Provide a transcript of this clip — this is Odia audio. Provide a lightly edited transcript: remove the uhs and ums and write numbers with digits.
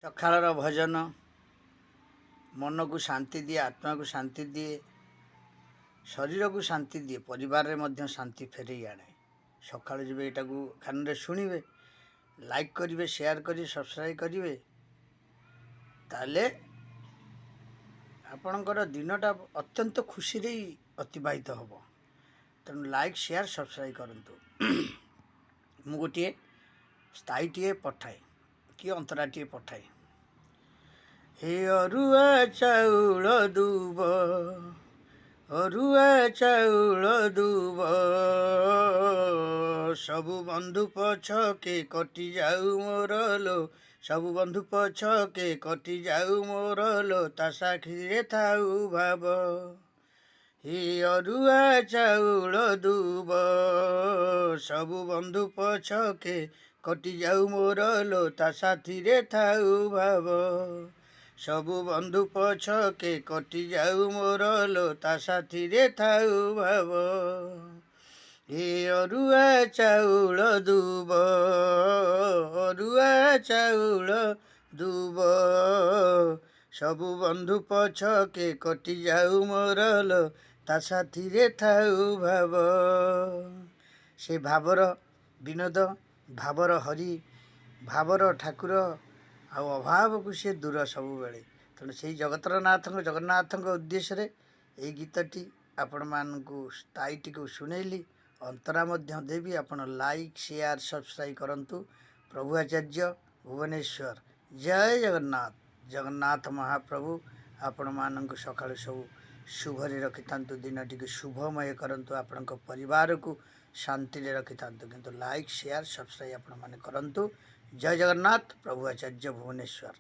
ସକାଳର ଭଜନ ମନକୁ ଶାନ୍ତି ଦିଏ, ଆତ୍ମାକୁ ଶାନ୍ତି ଦିଏ, ଶରୀରକୁ ଶାନ୍ତି ଦିଏ, ପରିବାରରେ ମଧ୍ୟ ଶାନ୍ତି ଫେରେଇ ଆଣେ। ସକାଳୁ ଯିବେ ଏଇଟାକୁ କାନରେ ଶୁଣିବେ, ଲାଇକ୍ କରିବେ, ସେୟାର କରିବେ, ସବସ୍କ୍ରାଇବ୍ କରିବେ, ତାହେଲେ ଆପଣଙ୍କର ଦିନଟା ଅତ୍ୟନ୍ତ ଖୁସିରେ ଅତିବାହିତ ହେବ। ତେଣୁ ଲାଇକ୍ ସେୟାର ସବସ୍କ୍ରାଇବ୍ କରନ୍ତୁ। ମୁଁ ଗୋଟିଏ ସ୍ଥାୟୀଟିଏ ପଠାଏ କି ଅନ୍ତରାଟିଏ ପଠାଏ। ହେ ଅରୁଆ ଚାଉଳ ଦୁବ, ଅରୁଆ ଚାଉଳ ଦୁବ, ସବୁ ବନ୍ଧୁ ପଛକେ କଟି ଯାଉ ମୋର ଲୋ, ସବୁ ବନ୍ଧୁ ପଛକେ କଟି ଯାଉ ମୋର ଲୋ, ତା ସାକ୍ଷୀରେ ଥାଉ ଭାବ। ହେ ଅରୁଆ ଚାଉଳ ଦୁବ, ସବୁ ବନ୍ଧୁ ପଛକେ କଟି ଯାଉ ମୋର ଲୋ, ତା ସାଥିରେ ଥାଉ ଭାବ। ସବୁ ବନ୍ଧୁ ପଛକେ କଟି ଯାଉ ମୋର ଲୋ, ତା ସାଥିରେ ଥାଉ ଭାବ। ଏ ଅରୁଆ ଚାଉଳ ଦୁବ, ଅରୁଆ ଚାଉଳ ଦୁବ, ସବୁ ବନ୍ଧୁ ପଛକେ କଟି ଯାଉ ମୋର ଲୋ, ତା ସାଥିରେ ଥାଉ ଭାବ। ସେ ଭାବର ବିନୋଦ, ଭାବର ହରି, ଭାବର ଠାକୁର ଆଉ ଅଭାବକୁ ସେ ଦୂର ସବୁବେଳେ। ତେଣୁ ସେଇ ଜଗନ୍ନାଥଙ୍କ ଉଦ୍ଦେଶ୍ୟରେ ଏଇ ଗୀତଟି ଆପଣମାନଙ୍କୁ ସ୍ଥାୟୀଟିକୁ ଶୁଣେଇଲି। ଅନ୍ତରା ମଧ୍ୟ ଦେବି। ଆପଣ ଲାଇକ୍ ସେୟାର ସବସ୍କ୍ରାଇବ୍ କରନ୍ତୁ। ପ୍ରଭୁ ଆଚାର୍ଯ୍ୟ ଭୁବନେଶ୍ୱର। ଜୟ ଜଗନ୍ନାଥ। ଜଗନ୍ନାଥ ମହାପ୍ରଭୁ ଆପଣମାନଙ୍କୁ ସକାଳୁ ସବୁ ଶୁଭରେ ରଖିଥାନ୍ତୁ, ଦିନଟିକୁ ଶୁଭମୟ କରନ୍ତୁ, ଆପଣଙ୍କ ପରିବାରକୁ ଶାନ୍ତିରେ ରଖିଥାନ୍ତୁ। କିନ୍ତୁ ଲାଇକ୍ ସେୟାର ସବସ୍କ୍ରାଇବ୍ ଆପଣମାନେ କରନ୍ତୁ। ଜୟ ଜଗନ୍ନାଥ। ପ୍ରଭୁ ଆଚାର୍ଯ୍ୟ ଭୁବନେଶ୍ୱର।